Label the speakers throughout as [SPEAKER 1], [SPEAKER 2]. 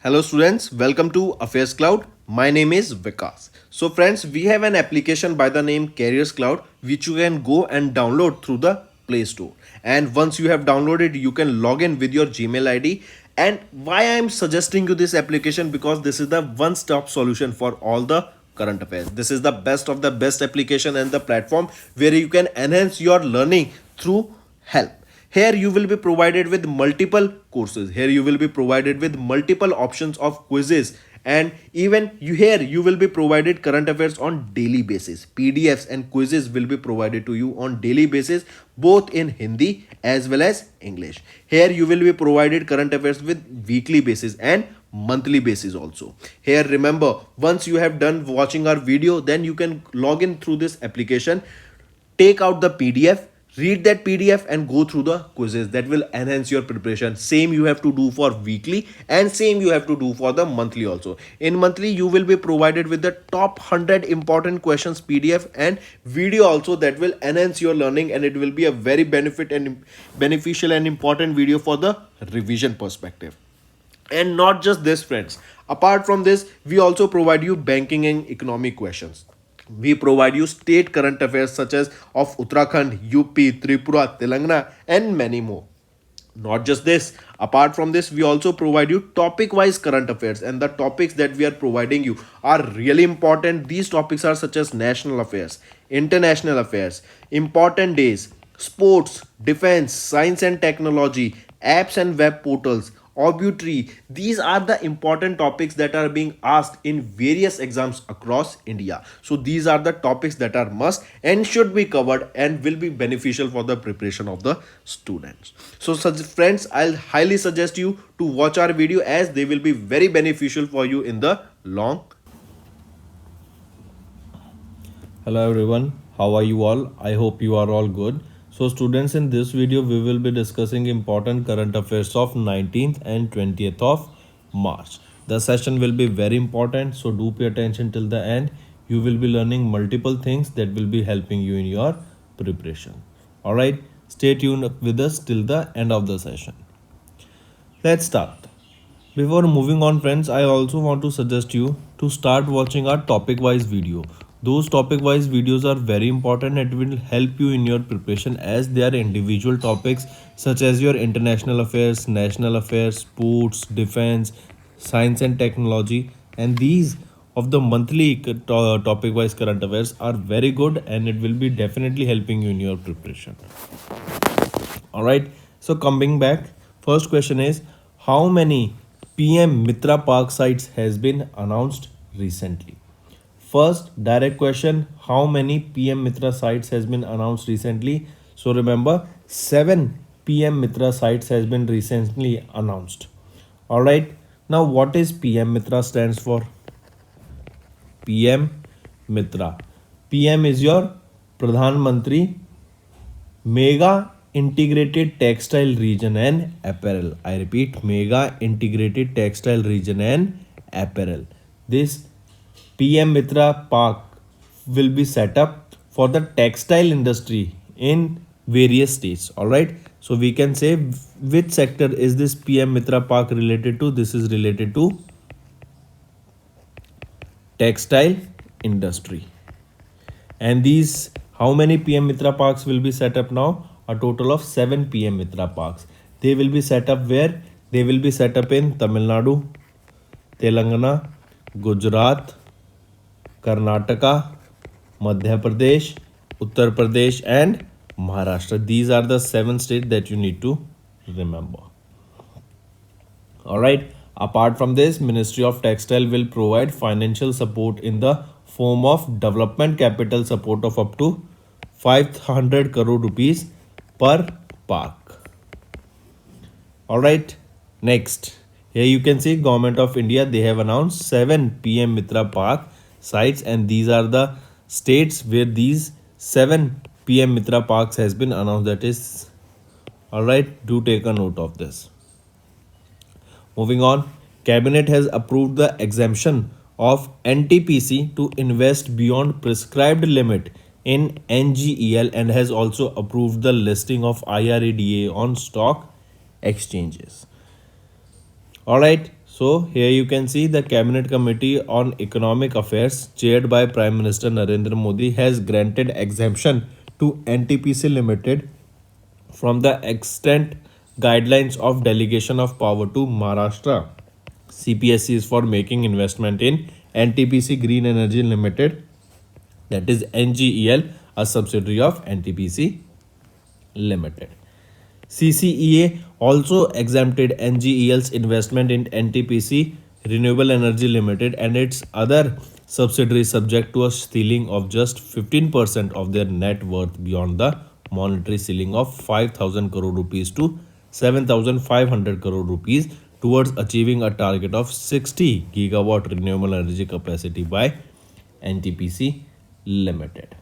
[SPEAKER 1] Hello students, welcome to Affairs Cloud. My name is Vikas. So friends, we have an application by the name Careers Cloud which you can go and download through the Play Store. And once you have downloaded, you can log in with your Gmail ID. And why I am suggesting you this application, because this is the one-stop solution for all the current affairs. This is the best of the best application and the platform where you can enhance your learning through help. Here you will be provided with multiple courses. Here you will be provided with multiple options of quizzes, and even you will be provided current affairs on daily basis. PDFs and quizzes will be provided to you on daily basis, both in Hindi as well as English. Here you will be provided current affairs with weekly basis and monthly basis also. Here remember, once you have done watching our video, then you can log in through this application, take out the PDF, read that PDF and go through the quizzes. That will enhance your preparation. Same you have to do for weekly and same you have to do for the monthly also. In monthly you will be provided with the top 100 important questions PDF and video also, that will enhance your learning, and it will be a very beneficial and important video for the revision perspective. And not just this friends, apart from this we also provide you banking and economic questions. We provide you state current affairs such as of Uttarakhand, UP, Tripura, Telangana, and many more. Not just this, apart from this we also provide you topic wise current affairs, and the topics that we are providing you are really important. These topics are such as national affairs, international affairs, important days, sports, defense, science and technology, apps and web portals, obituary. These are the important topics that are being asked in various exams across India. So these are the topics that are must and should be covered and will be beneficial for the preparation of the students. So such friends, I'll highly suggest you to watch our video, as they will be very beneficial for you in the long.
[SPEAKER 2] Hello everyone, how are you all? I hope you are all good. So students, in this video we will be discussing important current affairs of 19th and 20th of March. The session will be very important, so do pay attention till the end. You will be learning multiple things that will be helping you in your preparation. Alright, stay tuned with us till the end of the session. Let's start. Before moving on friends, I also want to suggest you to start watching our topic wise video. Those topic wise videos are very important. It will help you in your preparation, as they are individual topics such as your international affairs, national affairs, sports, defense, science and technology, and these of the monthly topic wise current affairs are very good, and it will be definitely helping you in your preparation. All right, so coming back, first question is, how many PM Mitra Park sites has been announced recently? First direct question, how many PM Mitra sites has been announced recently? So remember, 7 PM Mitra sites has been recently announced. All right, now what is PM Mitra stands for? PM Mitra. PM is your Pradhan Mantri Mega Integrated Textile Region and Apparel. I repeat, Mega Integrated Textile Region and Apparel. This PM Mitra Park will be set up for the textile industry in various states. All right, so we can say which sector is this PM Mitra Park related to. This is related to textile industry. And these, how many PM Mitra Parks will be set up now? A total of 7 PM Mitra Parks. They will be set up where? They will be set up in Tamil Nadu, Telangana, Gujarat, Karnataka, Madhya Pradesh, Uttar Pradesh and Maharashtra. These are the 7 states that you need to remember. Alright, apart from this, Ministry of Textile will provide financial support in the form of development capital support of up to 500 crore rupees per park. Alright, next. Here you can see Government of India, they have announced 7 PM Mitra Park sites, and these are the states where these 7 PM Mitra Parks has been announced. That is, alright, do take a note of this. Moving on, Cabinet has approved the exemption of NTPC to invest beyond prescribed limit in NGEL, and has also approved the listing of IRADA on stock exchanges. Alright, So here you can see the Cabinet Committee on Economic Affairs chaired by Prime Minister Narendra Modi has granted exemption to NTPC Limited from the extent guidelines of delegation of power to Maharashtra. CPSC is for making investment in NTPC Green Energy Limited, that is NGEL, a subsidiary of NTPC Limited. CCEA also exempted NGEL's investment in NTPC Renewable Energy Limited and its other subsidiaries subject to a ceiling of just 15% of their net worth beyond the monetary ceiling of 5,000 crore rupees to 7,500 crore rupees towards achieving a target of 60 gigawatt renewable energy capacity by NTPC Limited.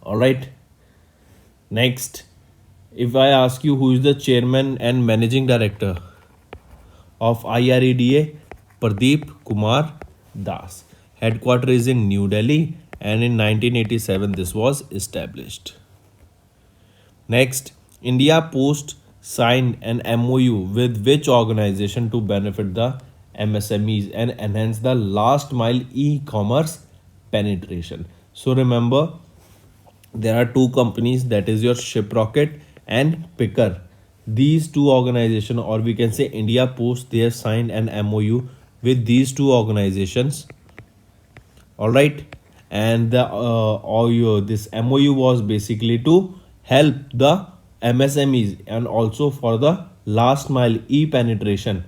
[SPEAKER 2] All right. Next, if I ask you who is the chairman and managing director of IREDA, Pradeep Kumar Das. Headquarters is in New Delhi and in 1987 this was established. Next, India Post signed an MOU with which organization to benefit the MSMEs and enhance the last mile e-commerce penetration. So remember, there are two companies, that is your Shiprocket and Picker. These two organizations, or we can say India Post, they have signed an MOU with these two organizations. All right, and this MOU was basically to help the MSMEs and also for the last mile e penetration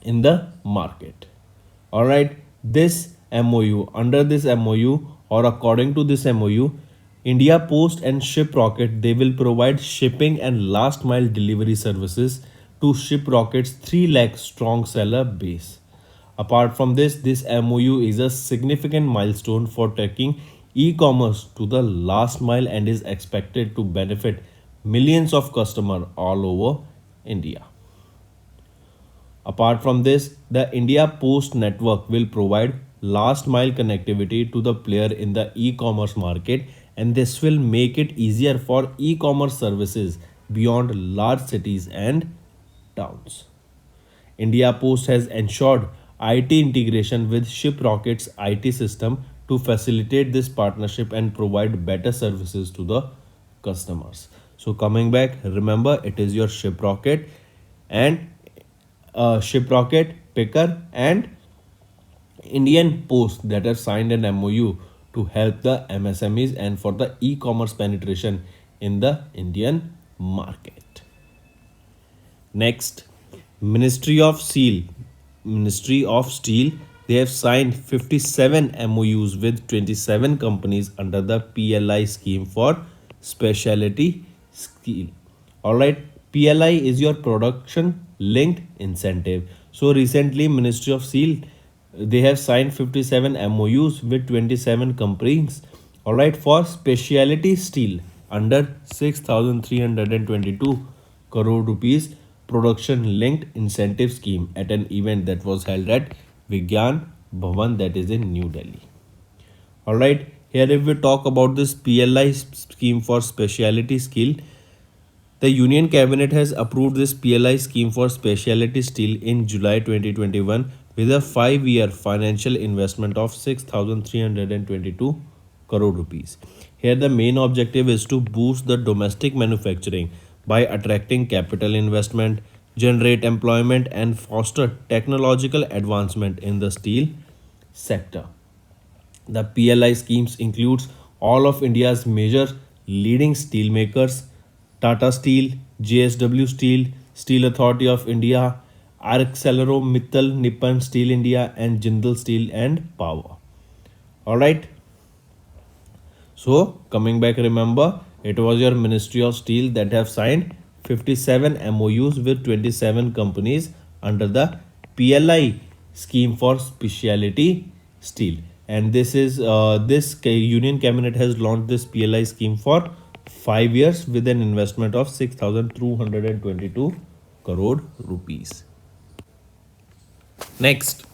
[SPEAKER 2] in the market. All right, this MOU, under this MOU or according to this MOU, India Post and Shiprocket, they will provide shipping and last mile delivery services to Shiprocket's 3 lakh strong seller base. Apart from this, this MOU is a significant milestone for taking e-commerce to the last mile and is expected to benefit millions of customers all over India. Apart from this, the India Post network will provide last mile connectivity to the player in the e-commerce market, and this will make it easier for e-commerce services beyond large cities and towns. India Post has ensured IT integration with Shiprocket's IT system to facilitate this partnership and provide better services to the customers. So coming back, remember it is your Shiprocket and Shiprocket, Picker and Indian Post that have signed an MOU to help the MSMEs and for the e-commerce penetration in the Indian market. Next, Ministry of Steel, they have signed 57 MOUs with 27 companies under the PLI scheme for specialty steel. All right, PLI is your production linked incentive. So recently, Ministry of Steel, they have signed 57 MOUs with 27 companies, all right, for specialty steel under 6,322 crore rupees production linked incentive scheme at an event that was held at Vigyan Bhavan, that is in New Delhi. All right, here if we talk about this PLI scheme for specialty steel, the Union Cabinet has approved this PLI scheme for specialty steel in July 2021 with a 5-year financial investment of 6,322 crore rupees. Here the main objective is to boost the domestic manufacturing by attracting capital investment, generate employment and foster technological advancement in the steel sector. The PLI schemes includes all of India's major leading steel makers: Tata Steel, JSW Steel, Steel Authority of India, ArcelorMittal, Nippon Steel India and Jindal Steel and Power. All right. So coming back, remember it was your Ministry of Steel that have signed 57 MOUs with 27 companies under the PLI scheme for specialty steel, and this is Union Cabinet has launched this PLI scheme for 5 years with an investment of 6,222 crore rupees. Next,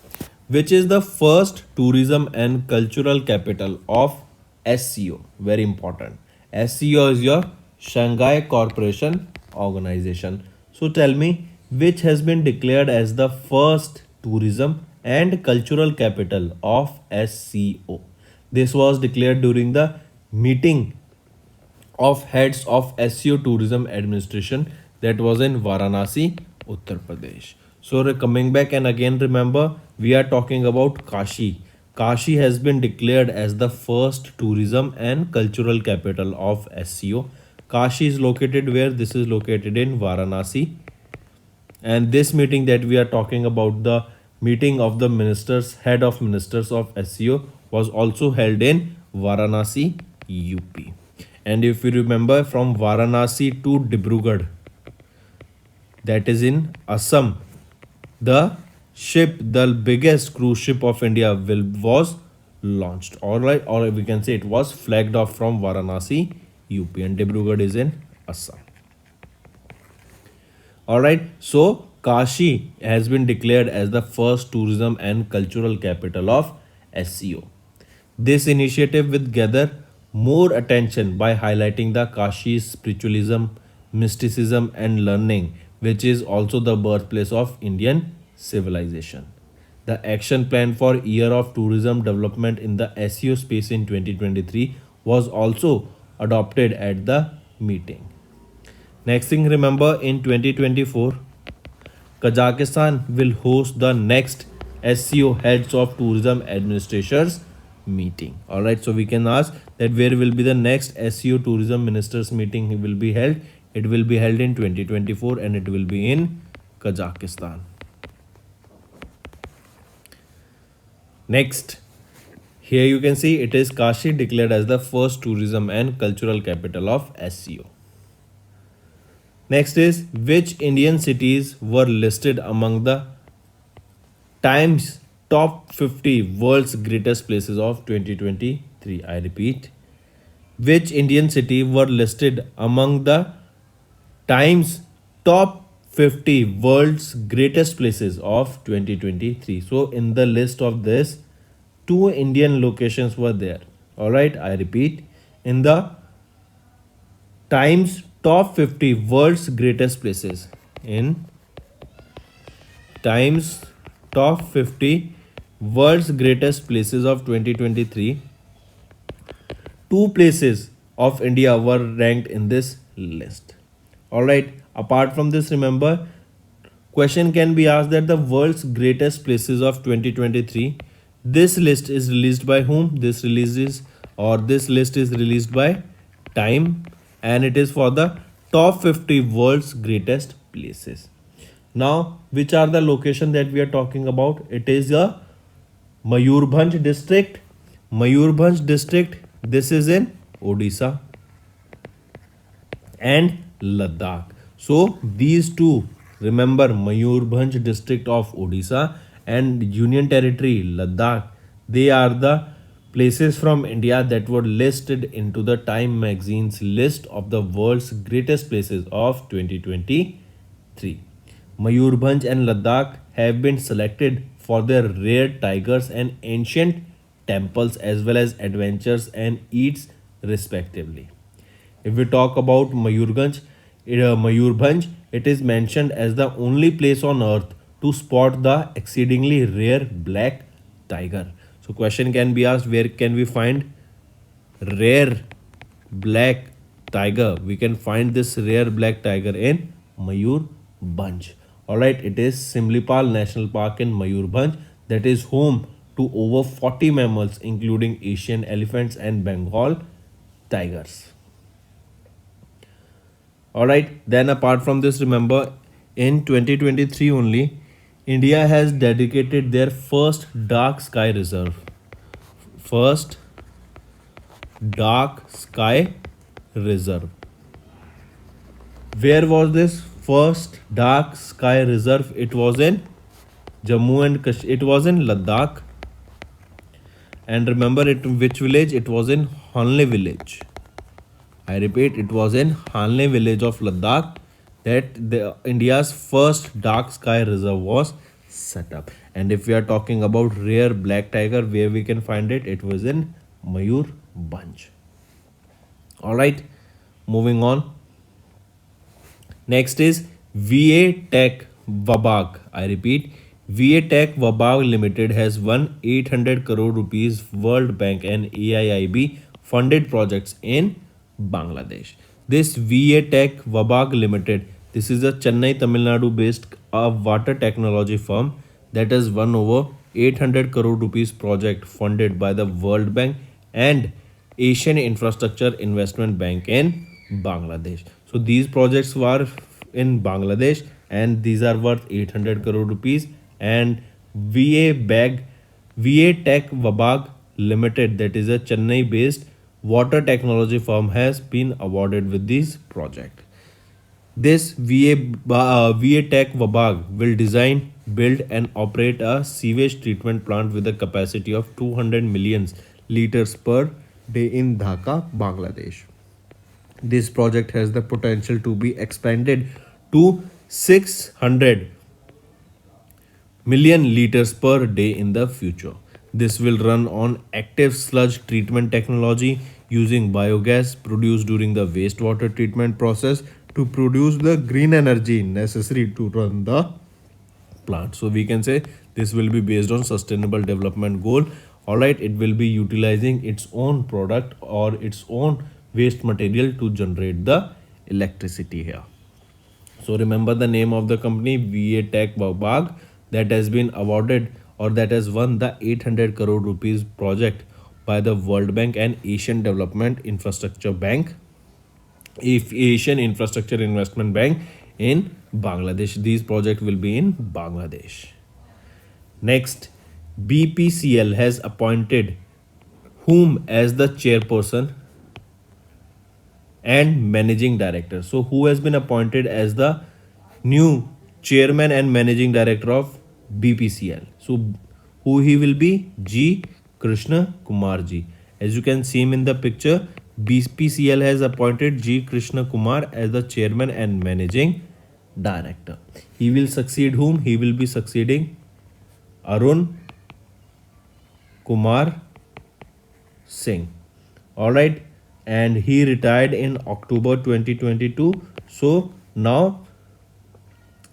[SPEAKER 2] which is the first tourism and cultural capital of SCO? Very important. SCO is your Shanghai Cooperation Organization. So tell me, which has been declared as the first tourism and cultural capital of SCO. This was declared during the meeting of heads of SCO Tourism Administration that was in Varanasi, Uttar Pradesh. So coming back and again remember we are talking about Kashi. Kashi has been declared as the first tourism and cultural capital of SCO. Kashi is located where? This is located in Varanasi, and this meeting that we are talking about, the meeting of the ministers, head of ministers of SCO, was also held in Varanasi, UP. And if you remember, from Varanasi to Dibrugarh, that is in Assam, the ship, the biggest cruise ship of India, was launched. All right, or we can say it was flagged off from Varanasi, UP, and Dibrugarh is in Assam. All right, so Kashi has been declared as the first tourism and cultural capital of SCO. This initiative will gather more attention by highlighting the Kashi's spiritualism, mysticism, and learning, which is also the birthplace of Indian civilization. The action plan for Year of Tourism Development in the SEO space in 2023 was also adopted at the meeting. Next thing, remember in 2024, Kazakhstan will host the next SCO Heads of Tourism Administrators meeting. Alright, so we can ask that where will be the next SCO Tourism Ministers meeting will be held? It will be held in 2024 and it will be in Kazakhstan. Next, here you can see it is Kashi declared as the first tourism and cultural capital of SCO. Next is which Indian cities were listed among the Times top 50 world's greatest places of 2023. I repeat, which Indian city were listed among the Times top 50 world's greatest places of 2023. So in the list of this, two Indian locations were there. All right, I repeat, in the Times top 50 world's greatest places, in Times top 50 world's greatest places of 2023, two places of India were ranked in this list. All right, apart from this, remember, question can be asked that the world's greatest places of 2023, this list is released by whom? This list is released by Time, and it is for the top 50 world's greatest places. Now, which are the location that we are talking about? It is a Mayurbhanj district. Mayurbhanj district, this is in Odisha, and Ladakh. So these two, remember, Mayurbhanj district of Odisha and Union Territory Ladakh, they are the places from India that were listed into the Time magazine's list of the world's greatest places of 2023. Mayurbhanj and Ladakh have been selected for their rare tigers and ancient temples as well as adventures and eats respectively. If we talk about Mayurbhanj, it is mentioned as the only place on earth to spot the exceedingly rare black tiger. So question can be asked, where can we find rare black tiger? We can find this rare black tiger in Mayurbhanj. Alright, it is Simlipal National Park in Mayurbhanj that is home to over 40 mammals including Asian elephants and Bengal tigers. Alright, then apart from this, remember, in 2023 only, India has dedicated their first dark sky reserve. First dark sky reserve. Where was this first dark sky reserve? It was in Jammu and Kashmir. It was in Ladakh. And remember it which village? It was in Hanle village. I repeat, it was in Hanle village of Ladakh that the India's first dark sky reserve was set up. And if we are talking about rare black tiger, where we can find it? It was in Mayurbhanj. Alright, moving on. Next is VA Tech Wabag. I repeat, VA Tech Wabag Limited has won 800 crore rupees World Bank and AIIB funded projects in Bangladesh. This VA Tech Wabag Limited, this is a Chennai, Tamil Nadu based water technology firm that has won over 800 crore rupees project funded by the World Bank and Asian Infrastructure Investment Bank in Bangladesh. So these projects were in Bangladesh and these are worth 800 crore rupees, and VA Bag VA Tech Wabag Limited, that is a Chennai based water technology firm, has been awarded with this project. This VA Tech Wabag will design, build, and operate a sewage treatment plant with a capacity of 200 million liters per day in Dhaka, Bangladesh. This project has the potential to be expanded to 600 million liters per day in the future. This will run on active sludge treatment technology using biogas produced during the wastewater treatment process to produce the green energy necessary to run the plant. So we can say this will be based on sustainable development goal. All right, it will be utilizing its own product or its own waste material to generate the electricity here. So remember the name of the company, VA Tech Wabag, that has been awarded or that has won the 800 crore rupees project by the World Bank and Asian Development Infrastructure Bank, if Asian Infrastructure Investment Bank in Bangladesh. These projects will be in Bangladesh. Next, BPCL has appointed whom as the chairperson and managing director. So, who has been appointed as the new chairman and managing director of BPCL? So, who he will be? G. Krishna Kumar ji. As you can see him in the picture, BPCL has appointed G. Krishna Kumar as the chairman and managing director. He will succeed whom? He will be succeeding Arun Kumar Singh. All right, and he retired in October 2022. So now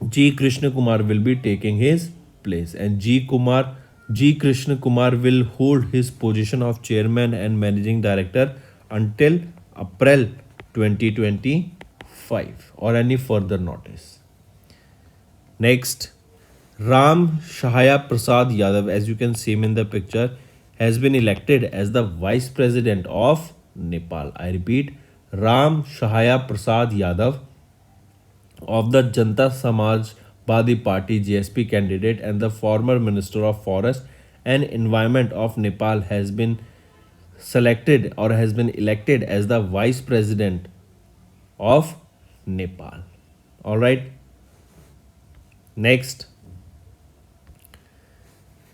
[SPEAKER 2] G Krishna Kumar will be taking his place, and G Krishna Kumar will hold his position of chairman and managing director until April 2025 or any further notice. Next, Ram Shahaya Prasad Yadav, as you can see him in the picture, has been elected as the Vice President of Nepal. I repeat, Ram Shahaya Prasad Yadav of the Janta Samaj Badi Party JSP candidate and the former Minister of Forest and Environment of Nepal has been selected or has been elected as the Vice President of Nepal. All right. Next,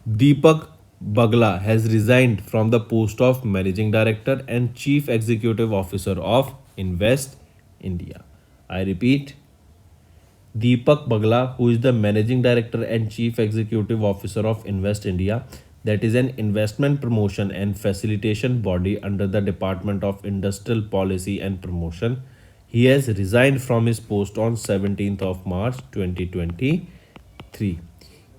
[SPEAKER 2] Deepak Bagla has resigned from the post of Managing Director and Chief Executive Officer of Invest India. I repeat, Deepak Bagla, who is the Managing Director and Chief Executive Officer of Invest India, that is an investment promotion and facilitation body under the Department of Industrial Policy and Promotion. He has resigned from his post on 17th of March 2023.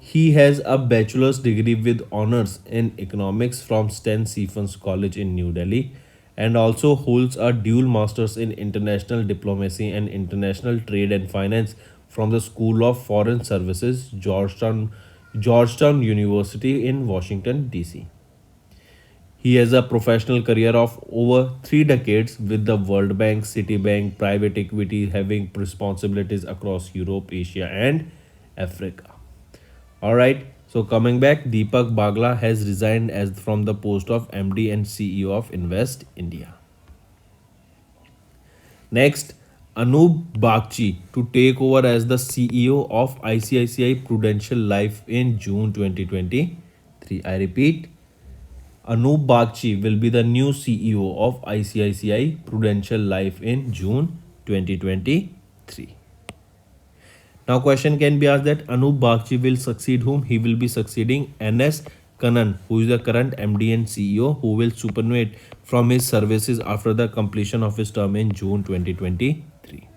[SPEAKER 2] He has a bachelor's degree with honors in economics from St. Stephen's College in New Delhi and also holds a dual master's in international diplomacy and international trade and finance from the School of Foreign Services, Georgetown University in Washington, D.C. He has a professional career of over 3 decades with the World Bank, Citibank, private equity, having responsibilities across Europe, Asia, and Africa. All right. So coming back, Deepak Bagla has resigned as from the post of MD and CEO of Invest India. Next, Anup Bagchi to take over as the CEO of ICICI Prudential Life in June 2023. I repeat, Anup Bagchi will be the new CEO of ICICI Prudential Life in June 2023. Now question can be asked that Anup Bagchi will succeed whom? He will be succeeding NS Kannan, who is the current MD and CEO, who will superannuate from his services after the completion of his term in June 2023.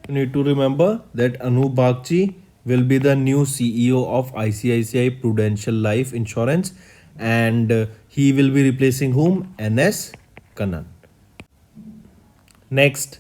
[SPEAKER 2] You need to remember that Anup Bagchi will be the new CEO of ICICI Prudential Life Insurance, and he will be replacing whom? NS Kannan. Next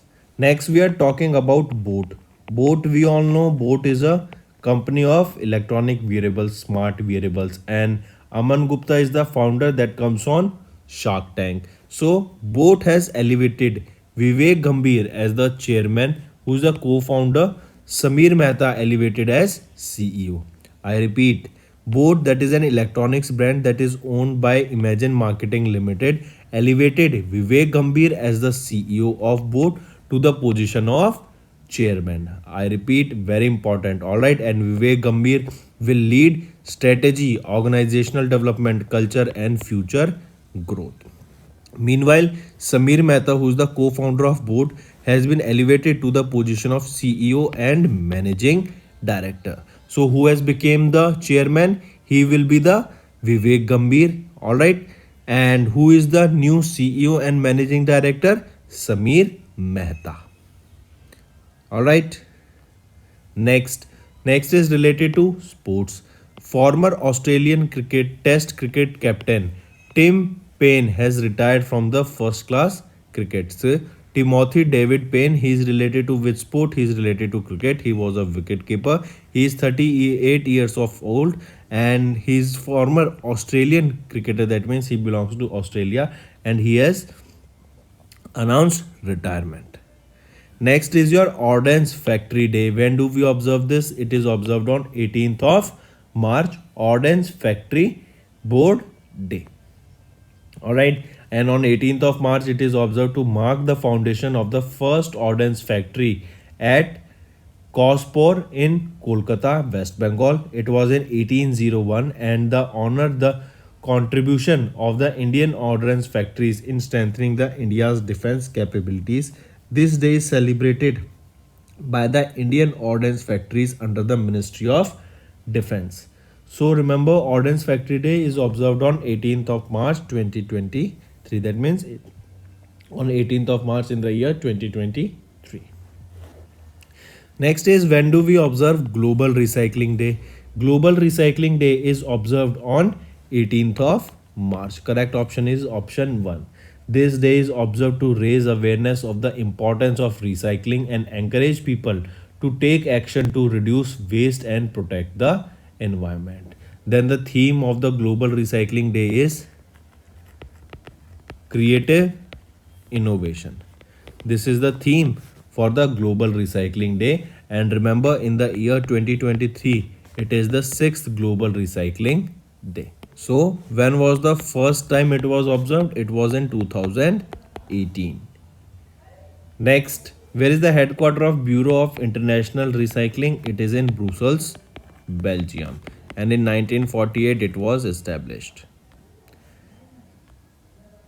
[SPEAKER 2] we are talking about Boat. Boat, we all know Boat is a company of electronic wearables, smart wearables, and Aman Gupta is the founder that comes on Shark Tank. So Boat has elevated Vivek Gambhir as the chairman, who is the co-founder. Samir Mehta elevated as CEO. I repeat, Boat, that is an electronics brand that is owned by Imagine Marketing Limited, elevated Vivek Gambhir as the CEO of Boat to the position of chairman. I repeat, very important. All right, and Vivek Gambhir will lead strategy, organizational development, culture, and future growth. Meanwhile, Samir Mehta, who is the co-founder of Boat, has been elevated to the position of CEO and managing director. So, who has become the chairman? He will be the Vivek Gambhir. All right, and who is the new CEO and managing director? Samir Mehta. All right. Next is related to sports. Former Australian cricket Test cricket captain Tim Payne has retired from the first class cricket. So, Timothy David Payne, he is related to which sport? He is related to cricket. He was a wicket keeper. He is 38 years of old, and he is former Australian cricketer. That means he belongs to Australia, and he has announced retirement. Next is your Ordnance Factory Day. When do we observe this? It is observed on 18th of March, Ordnance Factory Board Day. Alright, and on 18th of March, it is observed to mark the foundation of the first ordnance factory at Kospor in Kolkata, West Bengal. It was in 1801, and the honor the contribution of the Indian ordnance factories in strengthening the India's defense capabilities. This day is celebrated by the Indian ordnance factories under the Ministry of Defense. So remember, Ordnance Factory Day is observed on 18th of March 2023. That means on 18th of March in the year 2023. Next is, when do we observe Global Recycling Day? Global Recycling Day is observed on 18th of March. Correct option is option 1. This day is observed to raise awareness of the importance of recycling and encourage people to take action to reduce waste and protect the environment. Then the theme of the Global Recycling Day is creative innovation. This is the theme for the Global Recycling Day. And remember, in the year 2023, it is the 6th Global Recycling Day. So, when was the first time it was observed? It was in 2018. Next, where is the headquarters of Bureau of International Recycling? It is in Brussels, Belgium. And in 1948, it was established.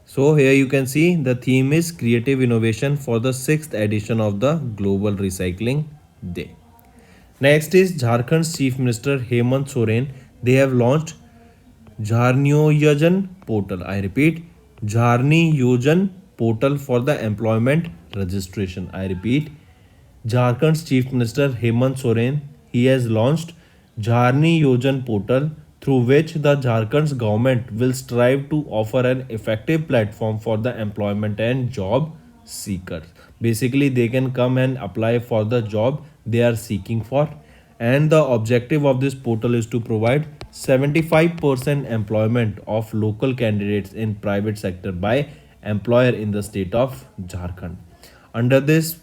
[SPEAKER 2] So here you can see the theme is creative innovation for the 6th edition of the Global Recycling Day. Next is Jharkhand's Chief Minister Hemant Soren. They have launched Jharni Yojan portal. I repeat, Jharni Yojan portal for the employment registration. I repeat, Jharkhand's Chief Minister Hemant Soren, he has launched Jharni Yojan portal, through which the Jharkhand's government will strive to offer an effective platform for the employment and job seekers. Basically, they can come and apply for the job they are seeking for. And the objective of this portal is to provide 75% employment of local candidates in private sector by employer in the state of Jharkhand. Under this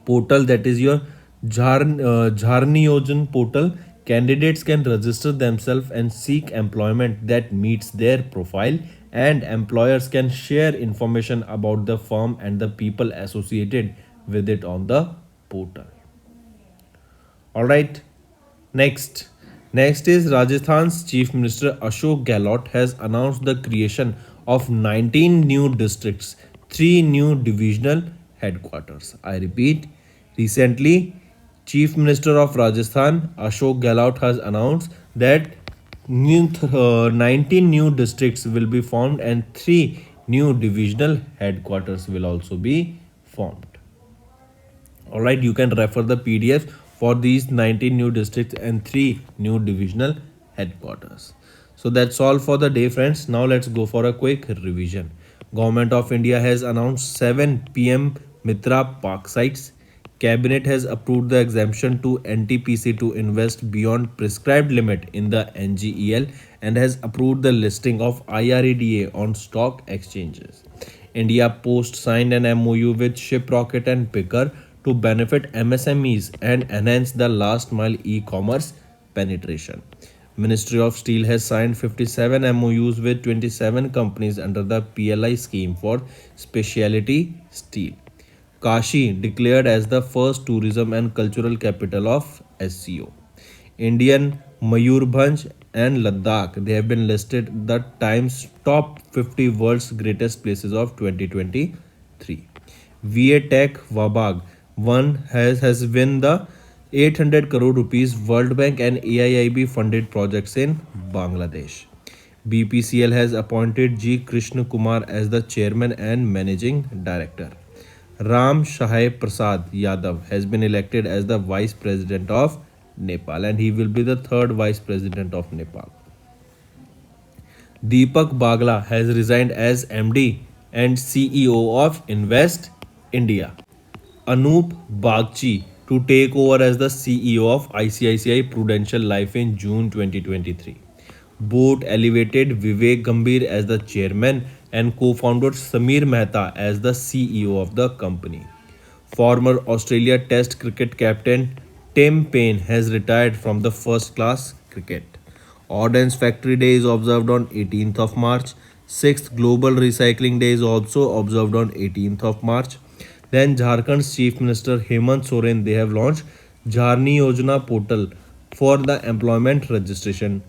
[SPEAKER 2] portal, that is your Jharni Yojan portal, candidates can register themselves and seek employment that meets their profile, and employers can share information about the firm and the people associated with it on the portal. All right. Next is Rajasthan's Chief Minister Ashok Gehlot has announced the creation of 19 new districts, 3 new divisional headquarters. I repeat, recently Chief Minister of Rajasthan Ashok Gehlot has announced that 19 new districts will be formed and 3 new divisional headquarters will also be formed. All right, you can refer the PDF for these 19 new districts and 3 new divisional headquarters. So that's all for the day, friends. Now let's go for a quick revision. Government of India has announced 7 PM Mitra Park sites. Cabinet has approved the exemption to NTPC to invest beyond prescribed limit in the NGEL and has approved the listing of IREDA on stock exchanges. India Post signed an MOU with Shiprocket and Picker to benefit MSMEs and enhance the last mile e-commerce penetration. Ministry of Steel has signed 57 MOUs with 27 companies under the PLI scheme for specialty steel. Kashi declared as the first tourism and cultural capital of SCO. Indian Mayurbhanj and Ladakh, they have been listed the Times top 50 world's greatest places of 2023. VA Tech Wabag one has won the 800 crore rupees World Bank and AIIB funded projects in Bangladesh. BPCL has appointed G. Krishna Kumar as the chairman and managing director. Ram Shahai Prasad Yadav has been elected as the vice president of Nepal and he will be the third vice president of Nepal. Deepak Bagla has resigned as MD and CEO of Invest India. Anup Bagchi to take over as the CEO of ICICI Prudential Life in June 2023. Board elevated Vivek Gambhir as the chairman and co-founder Samir Mehta as the CEO of the company. Former Australia Test cricket captain Tim Paine has retired from the first class cricket. Ordnance Factory Day is observed on 18th of March. 6th Global Recycling Day is also observed on 18th of March. Then Jharkhand's Chief Minister Hemant Soren, they have launched Jharni Yojana portal for the employment registration.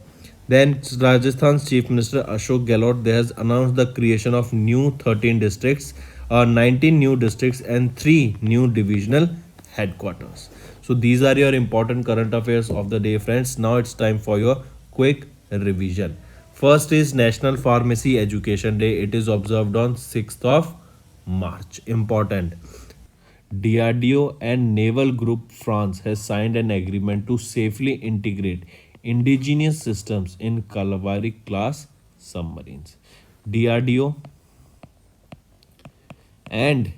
[SPEAKER 2] Then Rajasthan's Chief Minister Ashok Gehlot, they has announced the creation of new 13 districts, 19 new districts and 3 new divisional headquarters. So these are your important current affairs of the day, friends. Now it's time for your quick revision. First is National Pharmacy Education Day. It is observed on 6th of March. Important. DRDO and Naval Group France has signed an agreement to safely integrate indigenous systems in Kalvari class submarines. DRDO and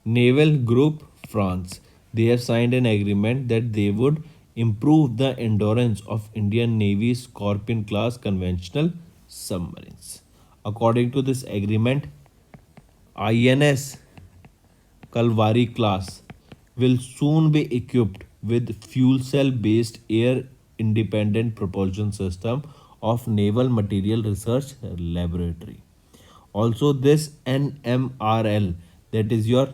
[SPEAKER 2] Naval Group France, they have signed an agreement that they would improve the endurance of Indian Navy's Scorpion class conventional submarines. According to this agreement, INS Kalvari class will soon be equipped with fuel cell based air independent propulsion system of Naval Material Research Laboratory. Also, this NMRL, that is your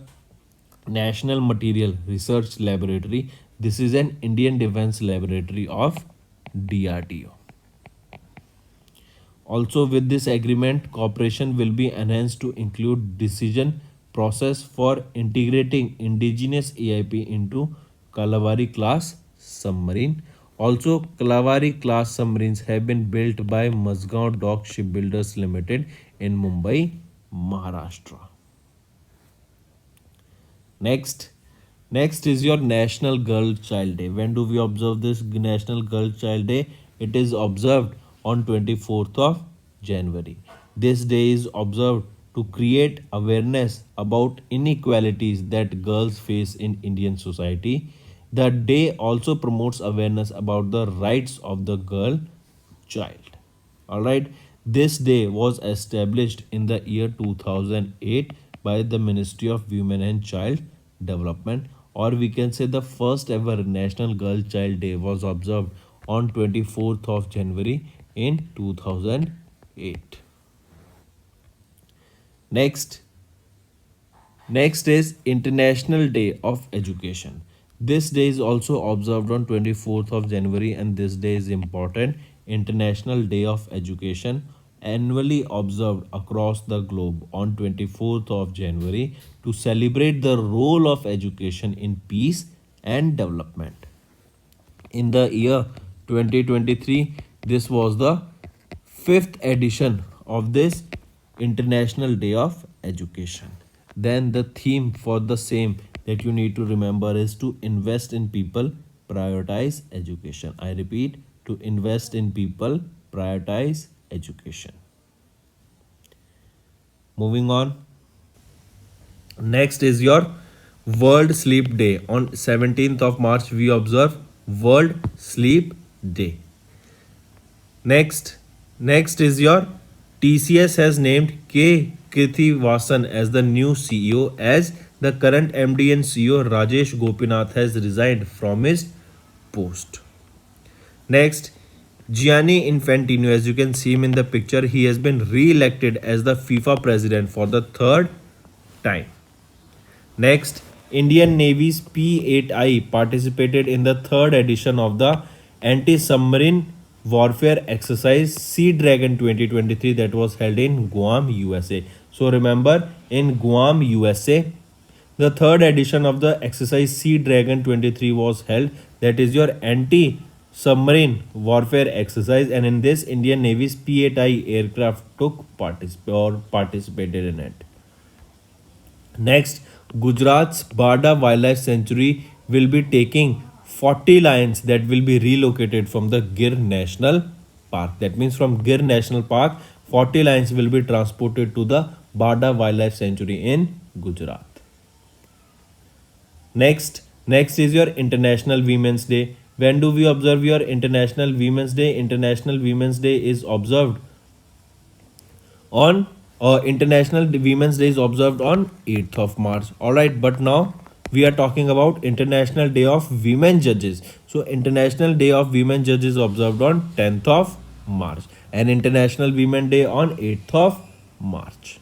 [SPEAKER 2] National Material Research Laboratory, this is an Indian Defense Laboratory of DRDO. Also, with this agreement, cooperation will be enhanced to include decision process for integrating indigenous AIP into Kalavari class submarine. Also, Kalavari class submarines have been built by Mazgaon Dock Shipbuilders Limited in Mumbai, Maharashtra. Next, next is your National Girl Child Day. When do we observe this National Girl Child Day? It is observed on 24th of January. This day is observed to create awareness about inequalities that girls face in Indian society. The day also promotes awareness about the rights of the girl child. All right, this day was established in the year 2008 by the Ministry of Women and Child Development, or we can say the first ever National Girl Child Day was observed on 24th of January in 2008. Next is International Day of Education. This day is also observed on 24th of January and this day is important. International Day of Education, annually observed across the globe on 24th of January to celebrate the role of education in peace and development. In the year 2023, this was the fifth edition of this International Day of Education. Then the theme for the same that you need to remember is to invest in people, prioritize education. I repeat, to invest in people, prioritize education. Moving on. Next is your World Sleep Day. On 17th of March, we observe World Sleep Day. Next is your TCS has named K. Krithivasan as the new CEO, as the current MD and CEO Rajesh Gopinath has resigned from his post. Next, Gianni Infantino, as you can see him in the picture, he has been re-elected as the FIFA president for the third time. Next, Indian Navy's P-8I participated in the third edition of the anti-submarine warfare exercise Sea Dragon 2023 that was held in Guam, USA. So remember, in Guam, USA, the third edition of the exercise Sea Dragon 23 was held. That is your anti-submarine warfare exercise, and in this, Indian Navy's P-8I aircraft participated in it. Next, Gujarat's Barda Wildlife Sanctuary will be taking 40 lions that will be relocated from the Gir National Park. That means from Gir National Park, 40 lions will be transported to the Barda Wildlife Sanctuary in Gujarat. Next is your International Women's Day. When do we observe your International Women's Day? International Women's Day is observed on International Women's Day is observed on 8th of March. Alright, but now we are talking about International Day of Women Judges. So International Day of Women Judges observed on 10th of March and International Women Day on 8th of March.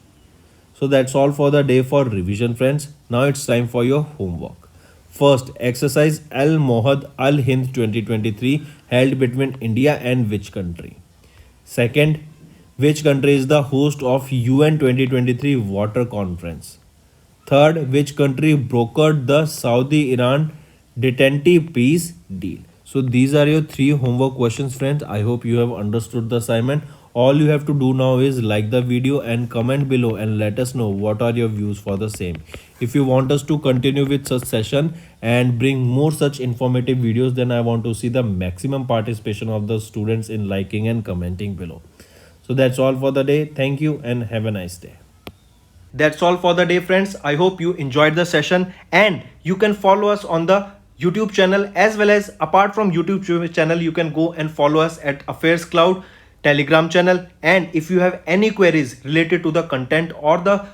[SPEAKER 2] So that's all for the day for revision, friends. Now it's time for your homework. First, exercise Al Mohad Al Hind 2023 held between India and which country? Second, which country is the host of UN 2023 Water Conference? Third, which country brokered the Saudi-Iran detente peace deal? So these are your 3 homework questions, friends. I hope you have understood the assignment. All you have to do now is like the video and comment below and let us know what are your views for the same. If you want us to continue with such session and bring more such informative videos, then I want to see the maximum participation of the students in liking and commenting below. So that's all for the day. Thank you and have a nice day.
[SPEAKER 1] That's all for the day, friends. I hope you enjoyed the session, and you can follow us on the YouTube channel, as well as apart from YouTube channel, you can go and follow us at Affairs Cloud Telegram channel. And if you have any queries related to the content or the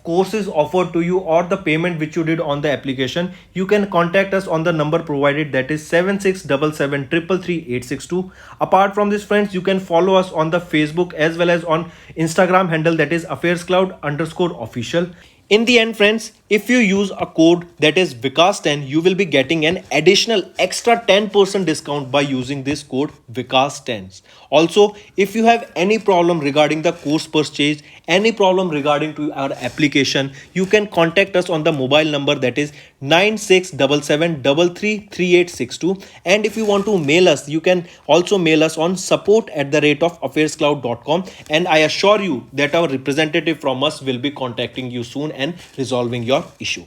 [SPEAKER 1] courses offered to you or the payment which you did on the application, you can contact us on the number provided, that is 7677333862. Apart from this, friends, you can follow us on the Facebook as well as on Instagram handle, that is affairscloud_official. In the end, friends, if you use a code that is Vikas10, you will be getting an additional extra 10% discount by using this code Vikas10. Also, if you have any problem regarding the course purchase, any problem regarding to our application, you can contact us on the mobile number, that is 9677333862. And if you want to mail us, you can also mail us on support@affairscloud.com, and I assure you that our representative from us will be contacting you soon and resolving your issue.